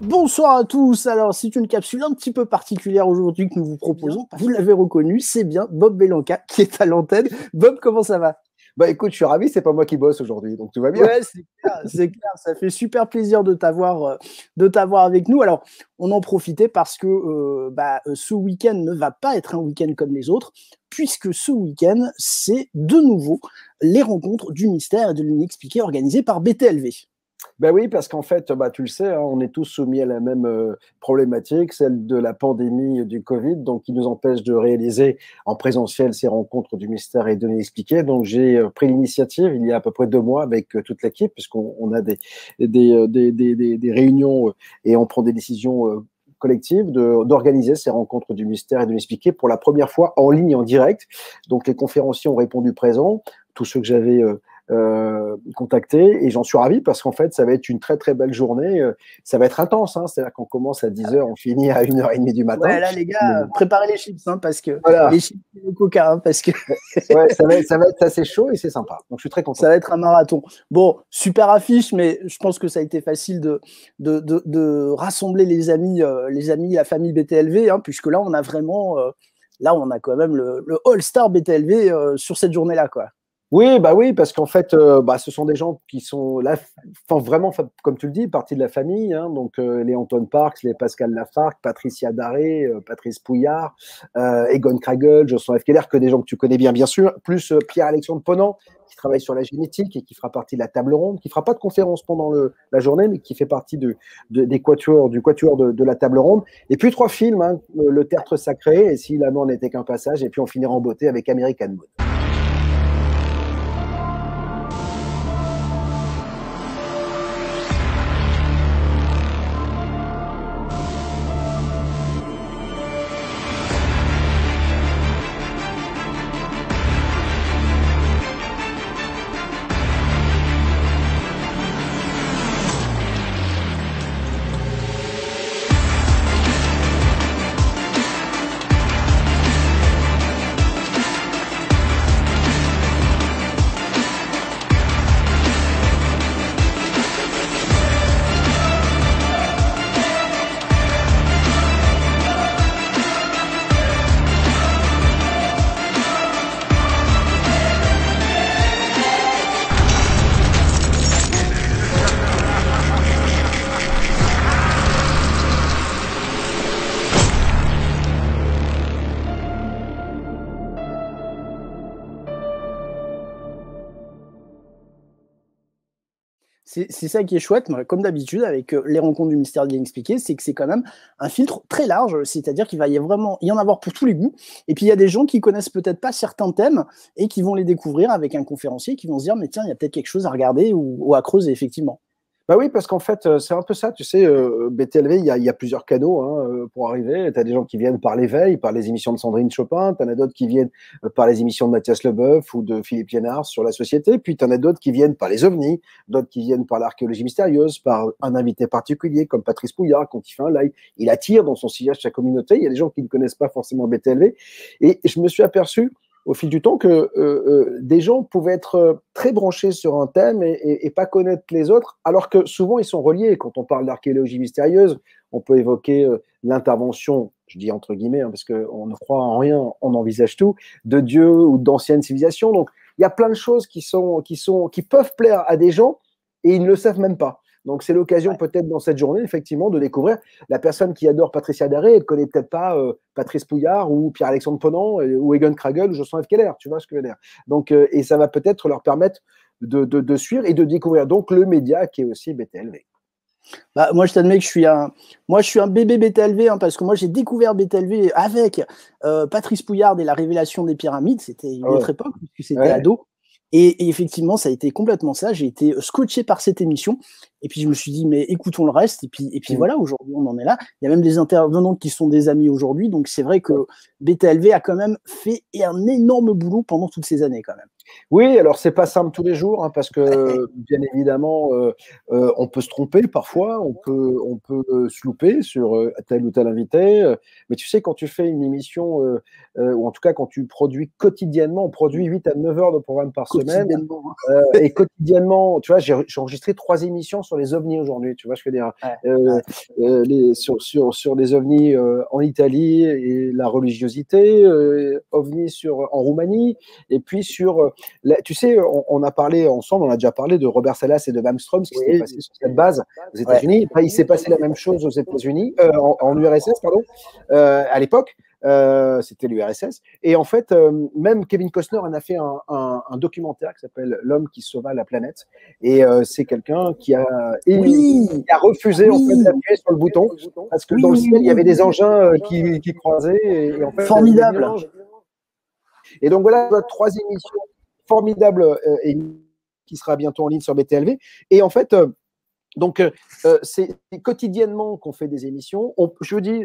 Bonsoir à tous. Alors, c'est une capsule un petit peu particulière aujourd'hui que nous vous proposons. Vous l'avez reconnu, c'est bien Bob Belanca qui est à l'antenne. Bob, comment ça va? Bah écoute, je suis ravi, c'est pas moi qui bosse aujourd'hui, donc tout va bien. Ouais, c'est clair, c'est clair. Ça fait super plaisir de t'avoir avec nous. Alors, on en profitait parce que ce week-end ne va pas être un week-end comme les autres, puisque ce week-end, c'est de nouveau les rencontres du mystère et de l'inexpliqué organisées par BTLV. Ben oui, parce qu'en fait, tu le sais, hein, on est tous soumis à la même problématique, celle de la pandémie du Covid, donc qui nous empêche de réaliser en présentiel ces rencontres du mystère et de l'inexpliqué. Donc j'ai pris l'initiative il y a à peu près 2 mois avec toute l'équipe, puisqu'on a des réunions et on prend des décisions collective d'organiser ces rencontres du mystère et de l'expliquer pour la première fois en ligne, en direct. Donc les conférenciers ont répondu présent, tous ceux que j'avais contactés, et j'en suis ravi parce qu'en fait ça va être une très très belle journée, ça va être intense, hein, c'est-à-dire qu'on commence à 10h, on finit à 1h30 du matin. Ouais, là les gars, préparez les chips, hein, parce que voilà. Les chips et le coca, hein, parce que ouais, ça va être assez chaud et c'est sympa, donc je suis très content. Ça va être un marathon. Bon, super affiche, mais je pense que ça a été facile de rassembler les amis, la famille BTLV, hein, puisque là on a vraiment, on a quand même le All-Star BTLV sur cette journée-là, quoi. Oui, oui, parce qu'en fait, ce sont des gens qui sont là, vraiment, comme tu le dis, partie de la famille. Hein, donc, les Anton Parks, les Pascal Lafargue, Patricia Daré, Patrice Pouillard, Egon Kragel, Jocelyn F. Keller, que des gens que tu connais bien, bien sûr, plus Pierre-Alexandre Ponant, qui travaille sur la génétique et qui fera partie de la table ronde, qui fera pas de conférence pendant la journée, mais qui fait partie du quatuor de la table ronde. Et puis 3 films, hein, Le Tertre Sacré, et Si la mort n'était qu'un passage, et puis on finira en beauté avec American Mode. C'est ça qui est chouette, comme d'habitude, avec les rencontres du mystère de l'inexpliqué, c'est que c'est quand même un filtre très large, c'est-à-dire qu'il va y en avoir pour tous les goûts. Et puis il y a des gens qui connaissent peut-être pas certains thèmes et qui vont les découvrir avec un conférencier, qui vont se dire, mais tiens, il y a peut-être quelque chose à regarder ou à creuser, effectivement. Bah oui, parce qu'en fait, c'est un peu ça, tu sais, BTLV, il y a plusieurs canaux pour arriver. Tu as des gens qui viennent par l'éveil, par les émissions de Sandrine Chopin, tu en as d'autres qui viennent par les émissions de Mathias Leboeuf ou de Philippe Liénard sur la société, puis tu en as d'autres qui viennent par les ovnis, d'autres qui viennent par l'archéologie mystérieuse, par un invité particulier comme Patrice Pouillard, quand il fait un live. Il attire dans son sillage sa communauté. Il y a des gens qui ne connaissent pas forcément BTLV. Et je me suis aperçu au fil du temps que des gens pouvaient être très branchés sur un thème et pas connaître les autres, alors que souvent ils sont reliés. Quand on parle d'archéologie mystérieuse, on peut évoquer l'intervention, je dis entre guillemets, hein, parce qu'on ne croit en rien, on envisage tout, de Dieu ou d'anciennes civilisations. Donc il y a plein de choses qui peuvent plaire à des gens et ils ne le savent même pas. Donc, c'est l'occasion peut-être dans cette journée, effectivement, de découvrir la personne qui adore Patricia Daré et ne connaît peut-être pas Patrice Pouillard ou Pierre-Alexandre Ponant ou Egon Kragel ou Jocelyn F. Keller, tu vois ce que je veux dire. Donc, et ça va peut-être leur permettre de suivre et de découvrir donc le média qui est aussi BTLV. Moi, je t'admets que je suis un bébé BTLV, hein, parce que moi, j'ai découvert BTLV avec Patrice Pouillard et la révélation des pyramides. C'était une autre époque, puisque c'était ado. Et effectivement, ça a été complètement ça. J'ai été scotché par cette émission. Et puis, je me suis dit, mais écoutons le reste. Et puis voilà, aujourd'hui, on en est là. Il y a même des intervenantes qui sont des amis aujourd'hui. Donc, c'est vrai que BTLV a quand même fait un énorme boulot pendant toutes ces années, quand même. Oui, alors c'est pas simple tous les jours, hein, parce que bien évidemment, on peut se tromper parfois, on peut se louper sur tel ou tel invité. Mais tu sais, quand tu fais une émission, ou en tout cas quand tu produis quotidiennement, on produit 8 à 9 heures de programme par semaine. Quotidiennement. Et quotidiennement, tu vois, j'ai enregistré 3 émissions sur les ovnis aujourd'hui. Tu vois, je veux dire, sur les ovnis en Italie et la religiosité, ovnis en Roumanie, et puis sur, tu sais, on a parlé ensemble, on a déjà parlé de Robert Salas et de Malmström, ce qui s'était passé sur cette base aux États-Unis. Il s'est passé la même chose aux États-Unis, en URSS, pardon, à l'époque. C'était l'URSS. Et en fait, même Kevin Costner en a fait un documentaire qui s'appelle L'homme qui sauva la planète. Et c'est quelqu'un qui a refusé en fait, d'appuyer sur le bouton parce que dans le ciel, il y avait des engins qui croisaient. Et en fait, formidable. Et donc voilà, notre 3 émissions formidables qui sera bientôt en ligne sur BTLV. Et en fait, donc, c'est quotidiennement qu'on fait des émissions. Je vous dis,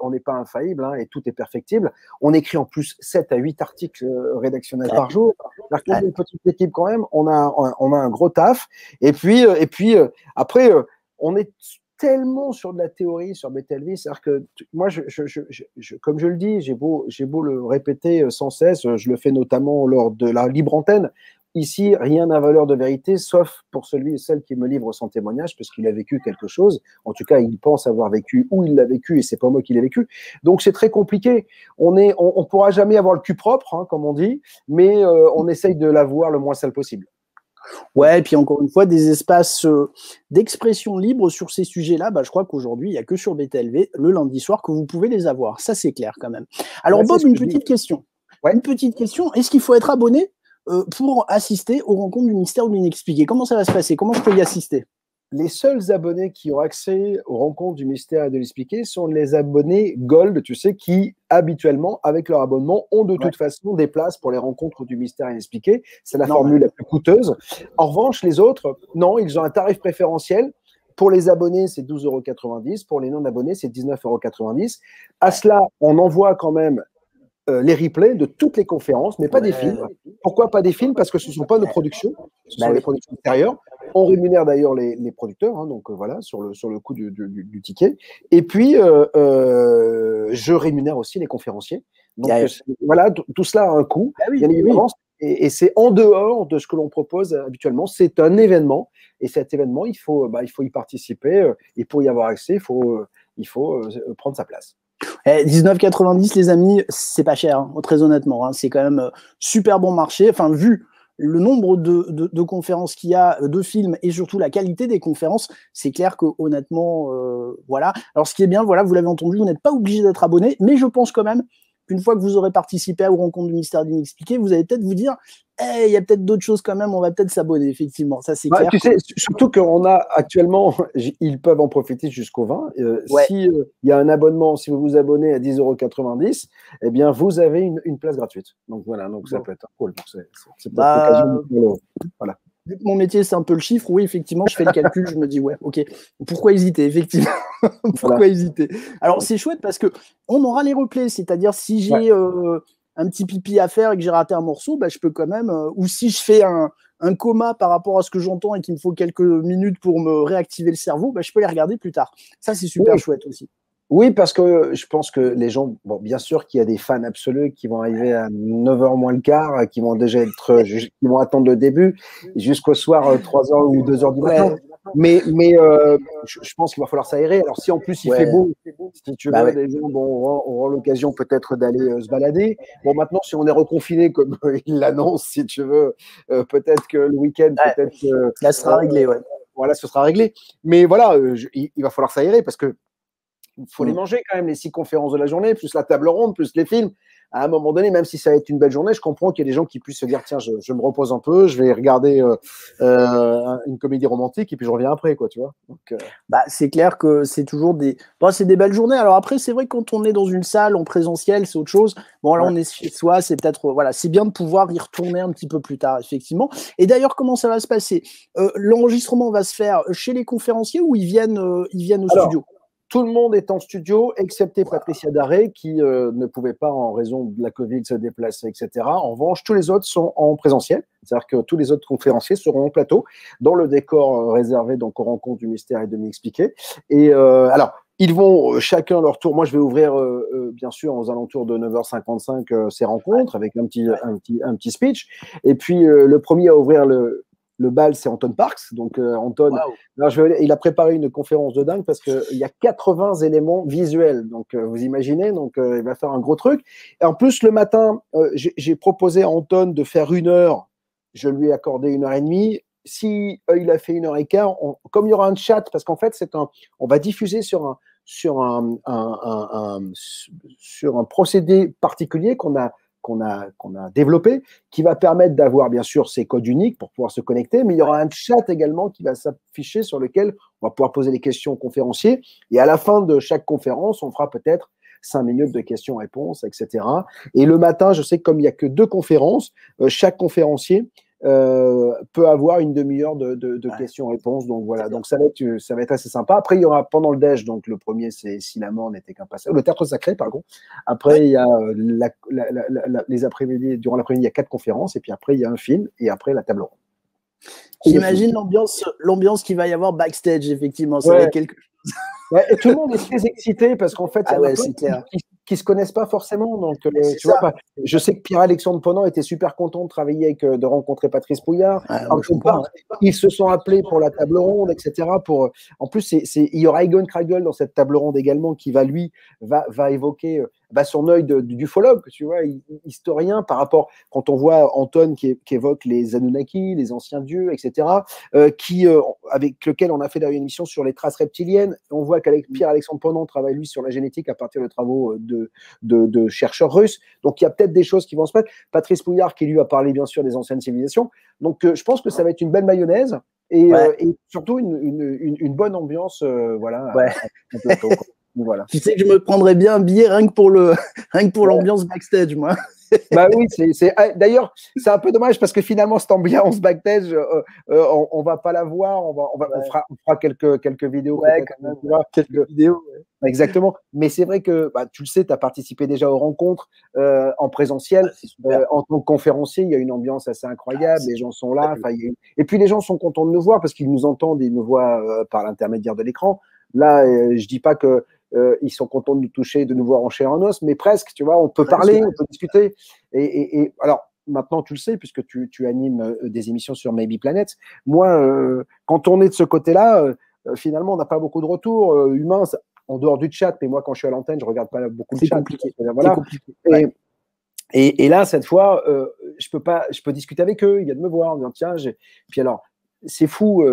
on n'est pas infaillible, hein, et tout est perfectible. On écrit en plus 7 à 8 articles rédactionnels par jour. Alors qu'on est une petite équipe quand même, on a un gros taf. Et puis après, on est tellement sur de la théorie sur BTLV, c'est-à-dire que moi, comme je le dis, j'ai beau le répéter sans cesse, je le fais notamment lors de la libre antenne. Ici, rien n'a valeur de vérité, sauf pour celui et celle qui me livre son témoignage, parce qu'il a vécu quelque chose. En tout cas, il pense avoir vécu ou il l'a vécu, et c'est pas moi qui l'ai vécu. Donc, c'est très compliqué. On pourra jamais avoir le cul propre, hein, comme on dit, mais on essaye de l'avoir le moins sale possible. Ouais, et puis encore une fois, des espaces d'expression libre sur ces sujets-là, je crois qu'aujourd'hui, il n'y a que sur BTLV, le lundi soir, que vous pouvez les avoir. Ça, c'est clair quand même. Alors, Bob, une petite question. Ouais. Une petite question. Est-ce qu'il faut être abonné pour assister aux rencontres du mystère ou de l'inexpliqué? Comment ça va se passer? Comment je peux y assister? Les seuls abonnés qui ont accès aux rencontres du mystère et de l'expliqué sont les abonnés Gold, tu sais, qui habituellement, avec leur abonnement, ont de toute façon des places pour les rencontres du mystère et expliqué. C'est la formule la plus coûteuse. En revanche, les autres, non, ils ont un tarif préférentiel. Pour les abonnés, c'est 12,90 €. Pour les non-abonnés, c'est 19,90 €. À cela, on envoie quand même les replays de toutes les conférences, mais pas des films. Pourquoi pas des films? Parce que ce ne sont pas nos productions, ce sont les productions extérieures. On rémunère d'ailleurs les producteurs, hein, donc voilà, sur le coût du ticket. Et puis, je rémunère aussi les conférenciers. Donc voilà, tout cela a un coût, bien évidemment. Et c'est en dehors de ce que l'on propose habituellement. C'est un événement, et cet événement, il faut y participer. Et pour y avoir accès, il faut prendre sa place. 19,90 les amis, c'est pas cher, hein, très honnêtement. Hein, c'est quand même super bon marché. Enfin, vu le nombre de conférences qu'il y a, de films, et surtout la qualité des conférences, c'est clair que honnêtement, voilà. Alors, ce qui est bien, voilà, vous l'avez entendu, vous n'êtes pas obligé d'être abonné, mais je pense quand même qu'une fois que vous aurez participé aux rencontres du mystère d'inexpliqué, vous allez peut-être vous dire, il y a peut-être d'autres choses quand même, on va peut-être s'abonner, effectivement. Ça, c'est clair. Tu sais, surtout qu'on a actuellement, ils peuvent en profiter jusqu'au 20. Si il y a un abonnement, si vous vous abonnez à 10,90 €, eh bien, vous avez une place gratuite. Donc voilà, donc ça peut être cool. C'est peut-être l'occasion de voilà. Vu que mon métier, c'est un peu le chiffre, oui, effectivement, je fais le calcul, je me dis, ouais, ok, pourquoi hésiter, effectivement. Pourquoi hésiter? Alors, c'est chouette parce qu'on aura les replays, c'est-à-dire si j'ai un petit pipi à faire et que j'ai raté un morceau, je peux quand même, ou si je fais un coma par rapport à ce que j'entends et qu'il me faut quelques minutes pour me réactiver le cerveau, je peux les regarder plus tard. Ça, c'est super chouette aussi. Oui, parce que je pense que les gens, bon, bien sûr qu'il y a des fans absolus qui vont arriver à 9h moins le quart, qui vont déjà qui vont attendre le début jusqu'au soir 3h ou 2h du matin. Mais je pense qu'il va falloir s'aérer. Alors, si en plus il fait beau, si tu veux, les gens auront l'occasion peut-être d'aller se balader. Bon, maintenant, si on est reconfiné, comme il l'annonce, si tu veux, peut-être que le week-end, peut-être que. Là, ce sera réglé, Voilà, ce sera réglé. Mais voilà, il va falloir s'aérer parce que il faut les manger quand même, les 6 conférences de la journée, plus la table ronde, plus les films. À un moment donné, même si ça va être une belle journée, je comprends qu'il y a des gens qui puissent se dire, tiens, je me repose un peu, je vais regarder une comédie romantique et puis je reviens après, quoi, tu vois. Donc, c'est clair que c'est toujours c'est des belles journées. Alors après, c'est vrai que quand on est dans une salle en présentiel, c'est autre chose. Bon, là, on est chez soi, c'est peut-être, c'est bien de pouvoir y retourner un petit peu plus tard, effectivement. Et d'ailleurs, comment ça va se passer? L'enregistrement va se faire chez les conférenciers ou ils viennent au studio? tout le monde est en studio, excepté Patricia Daré, qui ne pouvait pas, en raison de la Covid, se déplacer, etc. En revanche, tous les autres sont en présentiel. C'est-à-dire que tous les autres conférenciers seront en plateau, dans le décor réservé donc aux rencontres du mystère et de m'expliquer. Et alors, ils vont chacun leur tour. Moi, je vais ouvrir, bien sûr, aux alentours de 9h55 ces rencontres avec un petit speech. Et puis, le premier à ouvrir le bal, c'est Anton Parks. Donc, Anton, il a préparé une conférence de dingue parce qu'il y a 80 éléments visuels. Donc, vous imaginez, donc, il va faire un gros truc. Et en plus, le matin, j'ai proposé à Anton de faire 1 heure. Je lui ai accordé 1h30. Si il a fait 1h15, comme il y aura un chat, parce qu'en fait, on va diffuser sur un procédé particulier qu'on a développé, qui va permettre d'avoir bien sûr ces codes uniques pour pouvoir se connecter, mais il y aura un chat également qui va s'afficher sur lequel on va pouvoir poser des questions aux conférenciers. Et à la fin de chaque conférence, on fera peut-être 5 minutes de questions-réponses, etc. Et le matin, je sais que comme il n'y a que 2 conférences, chaque conférencier peut avoir une demi-heure de questions-réponses. Donc voilà, donc ça va être assez sympa. Après, il y aura pendant le déj, donc le premier, c'est Si la mort n'était qu'un passage. Le théâtre sacré, pardon. Après, il y a les après-midi, durant l'après-midi, il y a 4 conférences, et puis après, il y a un film, et après, la table ronde. J'imagine l'ambiance qu'il va y avoir backstage, effectivement. Ça va être quelque chose. Ouais, et tout le monde est très excité parce qu'en fait, il y a plein qui se connaissent pas forcément. Donc, tu vois, je sais que Pierre-Alexandre Ponant était super content de travailler de rencontrer Patrice Pouillard. Ils se sont appelés pour la table ronde, etc. En plus, il y aura Egon Kragel dans cette table ronde également qui va évoquer son œil d'ufologue, tu vois, historien par rapport, quand on voit Anton qui évoque les Anunnaki, les anciens dieux, etc., avec lequel on a fait d'ailleurs une émission sur les traces reptiliennes. On voit qu'avec Pierre-Alexandre Ponant travaille lui sur la génétique à partir de travaux de chercheurs russes. Donc il y a peut-être des choses qui vont se mettre. Patrice Pouillard qui lui a parlé bien sûr des anciennes civilisations. Donc je pense que ça va être une belle mayonnaise et surtout une bonne ambiance, voilà. Voilà. Tu sais que je me prendrais bien un billet rien que pour l'ambiance backstage, moi. Bah oui, d'ailleurs, c'est un peu dommage parce que finalement, cette ambiance backstage, on va pas la voir, on fera quelques vidéos. Quand même, quelques vidéos. Exactement. Mais c'est vrai que, tu le sais, tu as participé déjà aux rencontres en présentiel. En tant que conférencier, il y a une ambiance assez incroyable. Les gens sont là. Et puis, les gens sont contents de nous voir parce qu'ils nous entendent, ils nous voient par l'intermédiaire de l'écran. Là, je dis pas que ils sont contents de nous toucher, de nous voir en chair et en os, mais presque, tu vois, on peut parler, on peut discuter. Et alors, maintenant, tu le sais, puisque tu animes des émissions sur Maybe Planet. Moi, quand on est de ce côté-là, finalement, on n'a pas beaucoup de retours humains, en dehors du chat. Mais moi, quand je suis à l'antenne, je regarde pas beaucoup le chat. Compliqué. Voilà. C'est compliqué. Et là, cette fois, je peux discuter avec eux, ils viennent me voir, en disant, tiens, puis alors, c'est fou,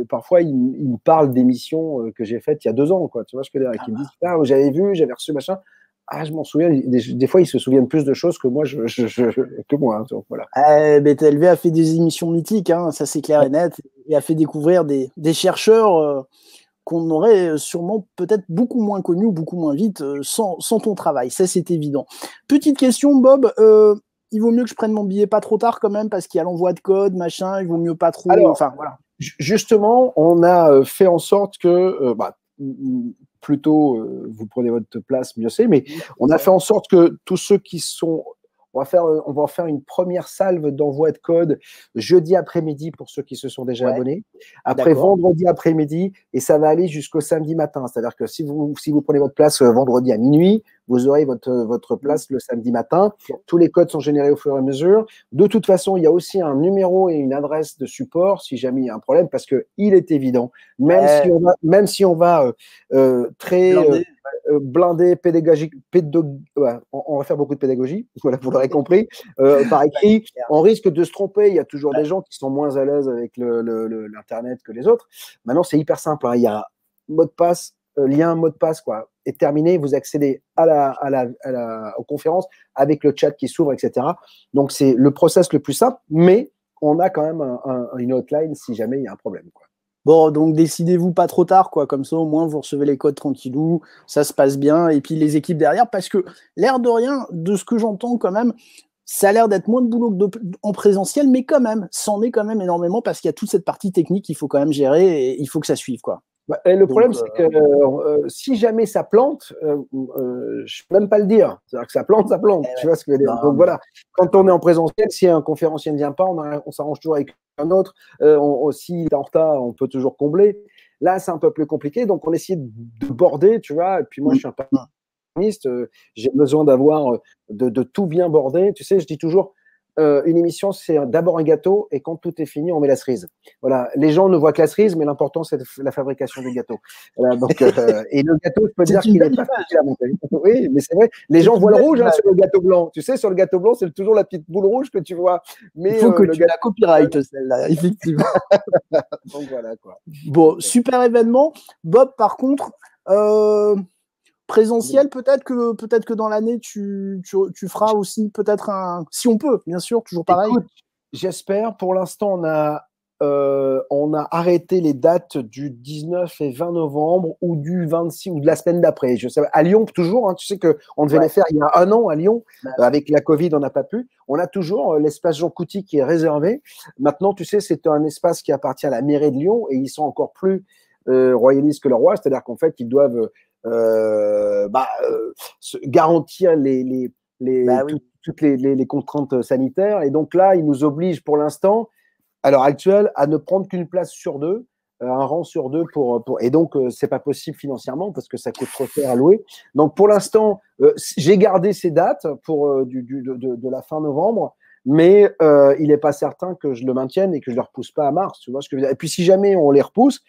parfois ils me parlent d'émissions que j'ai faites il y a 2 ans, quoi. Tu vois ce que je veux dire, qui me disent, j'avais vu, j'avais reçu machin. Je m'en souviens. Des fois, ils se souviennent plus de choses que moi, que moi. Hein, donc, voilà. BTLV a fait des émissions mythiques, hein, ça c'est clair et net, et a fait découvrir des chercheurs qu'on aurait sûrement peut-être beaucoup moins connus ou beaucoup moins vite sans ton travail. Ça, c'est évident. Petite question, Bob. Il vaut mieux que je prenne mon billet pas trop tard quand même parce qu'il y a l'envoi de code, machin, il vaut mieux pas trop… Alors, voilà. Justement, on a fait en sorte que, plutôt vous prenez votre place, mieux c'est, mais on a fait en sorte que tous ceux qui sont… On va faire une première salve d'envoi de code jeudi après-midi pour ceux qui se sont déjà abonnés. Après vendredi après-midi, et ça va aller jusqu'au samedi matin. C'est-à-dire que si vous prenez votre place vendredi à minuit, vous aurez votre place le samedi matin. Tous les codes sont générés au fur et à mesure. De toute façon, il y a aussi un numéro et une adresse de support si jamais il y a un problème, parce que il est évident, même si on va très blindé, pédagogique, on va faire beaucoup de pédagogie, voilà, vous l'aurez compris, par écrit, on risque de se tromper, il y a toujours des gens qui sont moins à l'aise avec l'internet que les autres. Maintenant, c'est hyper simple, hein. Il y a mot de passe, lien mot de passe, quoi, est terminé, vous accédez aux conférences avec le chat qui s'ouvre, etc. Donc, c'est le process le plus simple, mais on a quand même une hotline si jamais il y a un problème, quoi. Bon, donc décidez-vous pas trop tard, quoi. Comme ça, au moins, vous recevez les codes tranquillou, ça se passe bien. Et puis les équipes derrière, parce que l'air de rien, de ce que j'entends quand même, ça a l'air d'être moins de boulot que en présentiel, mais quand même, c'en est quand même énormément parce qu'il y a toute cette partie technique qu'il faut quand même gérer et il faut que ça suive, quoi. Et le problème, c'est que si jamais ça plante, je ne peux même pas le dire. C'est-à-dire que ça plante, tu vois ce que je veux dire. Donc voilà, quand on est en présentiel, si un conférencier ne vient pas, on s'arrange toujours avec un autre. S'il est en retard, on peut toujours combler. Là, c'est un peu plus compliqué, donc on essaie de border, tu vois. Et puis moi, je suis un perfectionniste, j'ai besoin d'avoir de tout bien bordé. Tu sais, je dis toujours, une émission, c'est d'abord un gâteau, et quand tout est fini, on met la cerise. Voilà, les gens ne voient que la cerise, mais l'important, c'est la fabrication du gâteau. Voilà, donc, et le gâteau, je peux dire qu'il n'est pas facile à monter. Oui, mais c'est vrai, les gens voient le rouge sur le gâteau blanc. Tu sais, sur le gâteau blanc, c'est toujours la petite boule rouge que tu vois. Mais il faut que tu la copyright, celle-là, effectivement. Donc voilà, quoi. Bon, super événement. Bob, par contre, présentiel, peut-être que dans l'année, tu feras aussi peut-être si on peut, bien sûr, toujours pareil. Écoute, j'espère. Pour l'instant, on a arrêté les dates du 19 et 20 novembre ou du 26 ou de la semaine d'après. Je sais, à Lyon, toujours, hein, tu sais qu'on devait les faire il y a 1 an à Lyon. Avec la Covid, on n'a pas pu. On a toujours l'espace Jean Couty qui est réservé. Maintenant, tu sais, c'est un espace qui appartient à la mairie de Lyon, et ils sont encore plus royalistes que le roi. C'est-à-dire qu'en fait, ils doivent garantir toutes les contraintes sanitaires. Et donc là, ils nous obligent pour l'instant, à l'heure actuelle, à ne prendre qu'une place sur 2, un rang sur 2 et donc c'est pas possible financièrement parce que ça coûte trop cher à louer. Donc pour l'instant, j'ai gardé ces dates pour de la fin novembre, mais il n'est pas certain que je le maintienne et que je le repousse pas à mars. Tu vois ce que je veux dire. Et puis si jamais on les repousse,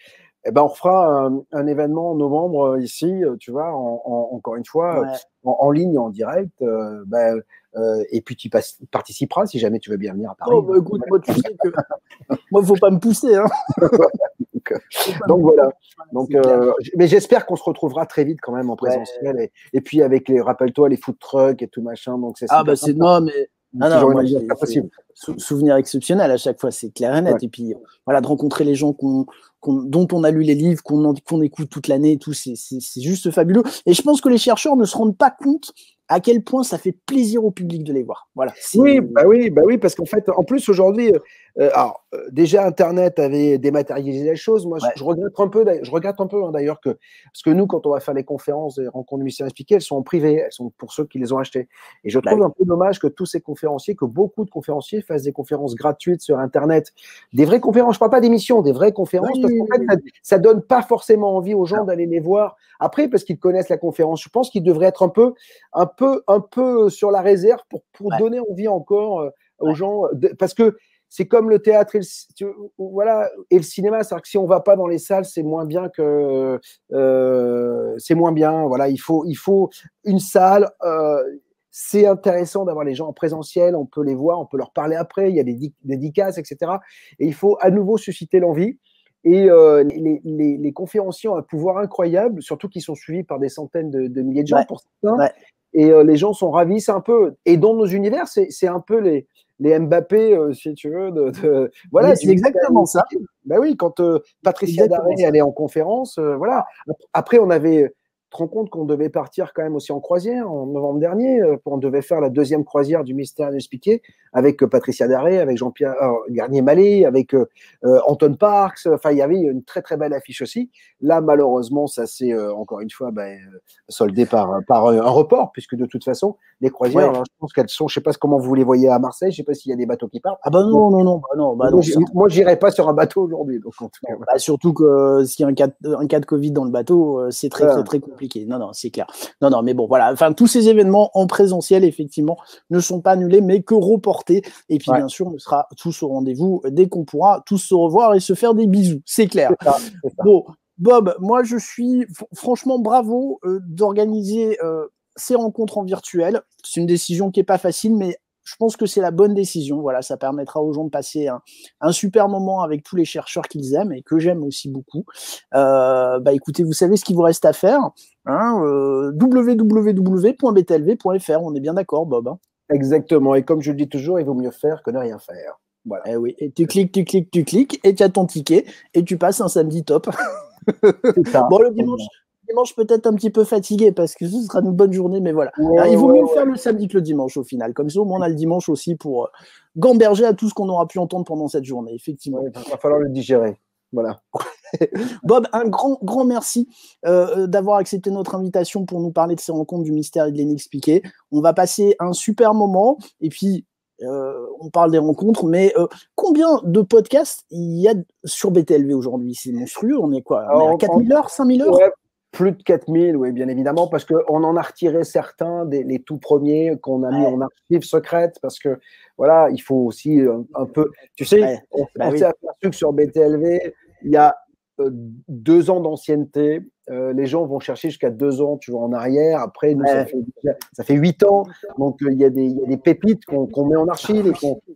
eh ben on fera un événement en novembre ici, tu vois, encore une fois, en ligne, en direct. Et puis tu participeras si jamais tu veux bien venir à Paris. Oh, bah, écoute, moi, tu sais que moi, faut pas me pousser. Hein. donc voilà. Donc, mais j'espère qu'on se retrouvera très vite quand même en présentiel, et puis avec rappelle-toi, les food trucks et tout machin. Donc c'est non, mais moi, j'ai souvenir exceptionnel à chaque fois, c'est clair et net. Et puis voilà, de rencontrer les gens dont on a lu les livres, qu'on écoute toute l'année, et tout, c'est juste fabuleux. Et je pense que les chercheurs ne se rendent pas compte à quel point ça fait plaisir au public de les voir. Voilà. Oui, parce qu'en fait, en plus aujourd'hui, déjà Internet avait dématérialisé les choses. Moi, je regrette un peu d'ailleurs parce que nous, quand on va faire les conférences et rencontres de musiciens expliqués, elles sont en privé, elles sont pour ceux qui les ont achetées. Et je trouve un peu dommage que tous ces conférenciers, que beaucoup de conférenciers fassent des conférences gratuites sur Internet, des vraies conférences. Je parle pas d'émissions, des vraies conférences, parce qu'en fait, ça donne pas forcément envie aux gens d'aller les voir après parce qu'ils connaissent la conférence. Je pense qu'ils devraient être un peu sur la réserve pour donner envie encore aux gens, parce que c'est comme le théâtre et le cinéma, c'est-à-dire que si on va pas dans les salles, c'est moins bien que c'est moins bien. Voilà, il faut une salle. C'est intéressant d'avoir les gens en présentiel, on peut les voir, on peut leur parler après, il y a des dédicaces, etc. Et il faut à nouveau susciter l'envie. Et les conférenciers ont un pouvoir incroyable, surtout qu'ils sont suivis par des centaines de milliers de gens pour certains. Et les gens sont ravis. C'est un peu, et dans nos univers, c'est un peu les Mbappé, si tu veux. Voilà, c'est exactement ça. Ben oui, quand Patricia Daré elle est en conférence, voilà. Après, on avait te rends compte qu'on devait partir quand même aussi en croisière en novembre dernier. On devait faire la 2e croisière du Mystère Inexpliqué avec Patricia Daré, avec Jean-Pierre Garnier-Mallet, avec Anton Parks. Enfin, il y avait une très très belle affiche aussi. Là, malheureusement, ça s'est encore une fois soldé par un report, puisque de toute façon, les croisières, alors, je pense qu'elles sont, je sais pas comment vous les voyez à Marseille, je sais pas s'il y a des bateaux qui partent. Ah bah non. Moi, j'irai pas sur un bateau aujourd'hui. Donc en tout cas, surtout que s'il y a un cas de Covid dans le bateau, c'est très compliqué. Non, c'est clair. Non, mais bon, voilà. Enfin, tous ces événements en présentiel, effectivement, ne sont pas annulés, mais que reportés. Et puis, bien sûr, on sera tous au rendez-vous dès qu'on pourra tous se revoir et se faire des bisous. C'est clair. C'est ça. Bon, Bob, moi, je suis franchement bravo d'organiser ces rencontres en virtuel. C'est une décision qui n'est pas facile, mais je pense que c'est la bonne décision. Voilà, ça permettra aux gens de passer un super moment avec tous les chercheurs qu'ils aiment et que j'aime aussi beaucoup. Écoutez, vous savez ce qu'il vous reste à faire. www.btlv.fr. On est bien d'accord, Bob. Hein. Exactement. Et comme je le dis toujours, il vaut mieux faire que ne rien faire. Voilà. Eh oui. Et tu cliques, et tu as ton ticket et tu passes un samedi top. Bon, le dimanche peut-être un petit peu fatigué parce que ce sera une bonne journée, mais voilà. Il vaut mieux le faire le samedi que le dimanche au final. Comme ça, au moins, on a le dimanche aussi pour gamberger à tout ce qu'on aura pu entendre pendant cette journée, effectivement. Il va falloir le digérer. Voilà. Bob, un grand merci d'avoir accepté notre invitation pour nous parler de ces rencontres du mystère et de l'inexpliqué. On va passer un super moment et puis on parle des rencontres, mais combien de podcasts il y a sur BTLV aujourd'hui? C'est monstrueux, on est quoi? On est à 4000 heures, 5000 heures? Ouais, plus de 4000, oui, bien évidemment, parce qu'on en a retiré certains, les tout premiers qu'on a mis en archives secrètes, parce que voilà, il faut aussi un peu. Tu sais, on s'est aperçu que sur BTLV, il y a 2 ans d'ancienneté. Les gens vont chercher jusqu'à 2 ans, tu vois, en arrière. Après, nous, ça fait 8 ans. Donc, il y a des pépites qu'on met en archive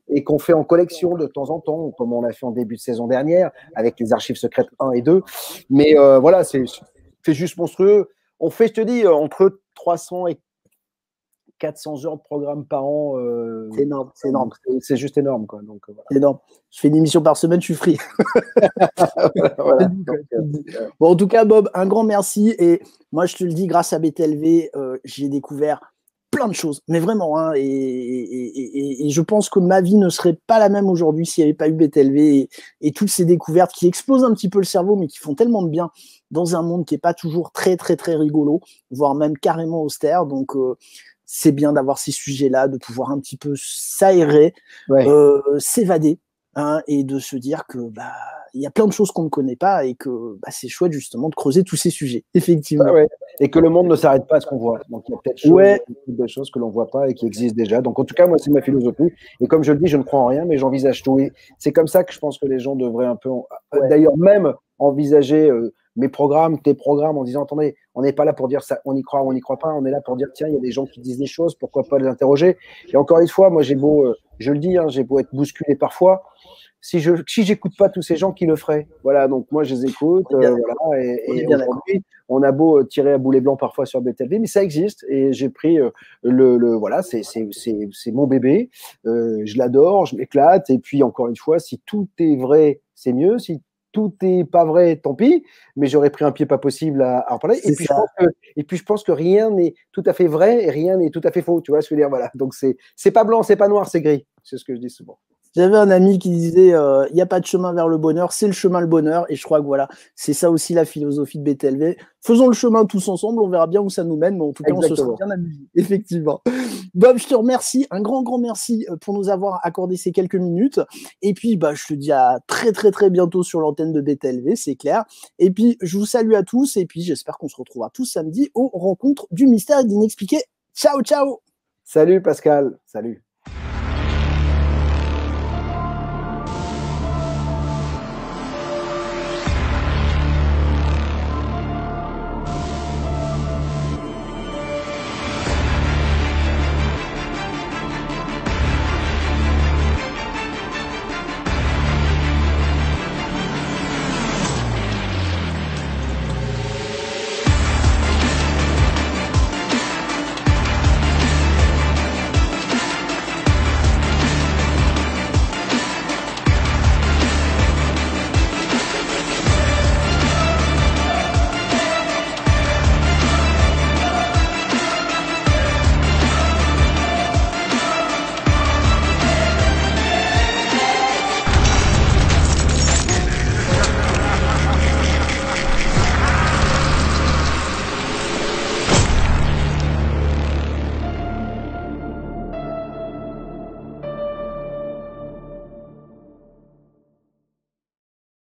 et qu'on fait en collection de temps en temps, comme on a fait en début de saison dernière, avec les archives secrètes 1 et 2. Mais voilà, c'est juste monstrueux. On fait, je te dis, entre 300 et 400 heures de programme par an. C'est énorme, c'est énorme. C'est juste énorme, quoi. Donc, voilà. C'est énorme. Je fais une émission par semaine, je suis free. Voilà. Bon, en tout cas, Bob, un grand merci. Et moi, je te le dis, grâce à BTLV, j'ai découvert plein de choses, mais vraiment. Hein, et je pense que ma vie ne serait pas la même aujourd'hui s'il n'y avait pas eu BTLV et toutes ces découvertes qui explosent un petit peu le cerveau, mais qui font tellement de bien dans un monde qui n'est pas toujours très, très, très rigolo, voire même carrément austère. Donc, c'est bien d'avoir ces sujets-là, de pouvoir un petit peu s'aérer, s'évader, hein, et de se dire que il y a plein de choses qu'on ne connaît pas et que c'est chouette justement de creuser tous ces sujets, effectivement. Et que le monde ne s'arrête pas à ce qu'on voit. Donc il y a peut-être des choses que l'on ne voit pas et qui existent déjà. Donc en tout cas, moi, c'est ma philosophie. Et comme je le dis, je ne crois en rien, mais j'envisage tout. Et c'est comme ça que je pense que les gens devraient un peu, d'ailleurs même envisager mes programmes, tes programmes, en disant, attendez, on n'est pas là pour dire ça, on y croit ou on n'y croit pas, on est là pour dire, tiens, il y a des gens qui disent des choses, pourquoi pas les interroger. Et encore une fois, moi, j'ai beau, je le dis, hein, j'ai beau être bousculé parfois, si j'écoute pas tous ces gens qui le feraient, voilà, donc moi, je les écoute, voilà, et aujourd'hui, on a beau tirer à boulet blanc parfois sur BTLV, mais ça existe, et j'ai pris voilà, c'est mon bébé, je l'adore, je m'éclate, et puis encore une fois, si tout est vrai, c'est mieux, si tout n'est pas vrai, tant pis, mais j'aurais pris un pied pas possible à en parler. Et puis, je pense que rien n'est tout à fait vrai et rien n'est tout à fait faux. Tu vois ce que je veux dire? Voilà. Donc, c'est pas blanc, c'est pas noir, c'est gris. C'est ce que je dis souvent. J'avais un ami qui disait il n'y a pas de chemin vers le bonheur, c'est le chemin le bonheur. Et je crois que voilà, c'est ça aussi la philosophie de BTLV. Faisons le chemin tous ensemble, on verra bien où ça nous mène, mais en tout cas, on se sera bien amusé, effectivement. Bob, je te remercie, un grand merci pour nous avoir accordé ces quelques minutes. Et puis, je te dis à très, très, très bientôt sur l'antenne de BTLV, c'est clair. Et puis, je vous salue à tous. Et puis, j'espère qu'on se retrouvera tous samedi aux rencontres du mystère et de l'inexpliqué. Ciao, ciao! Salut Pascal, salut.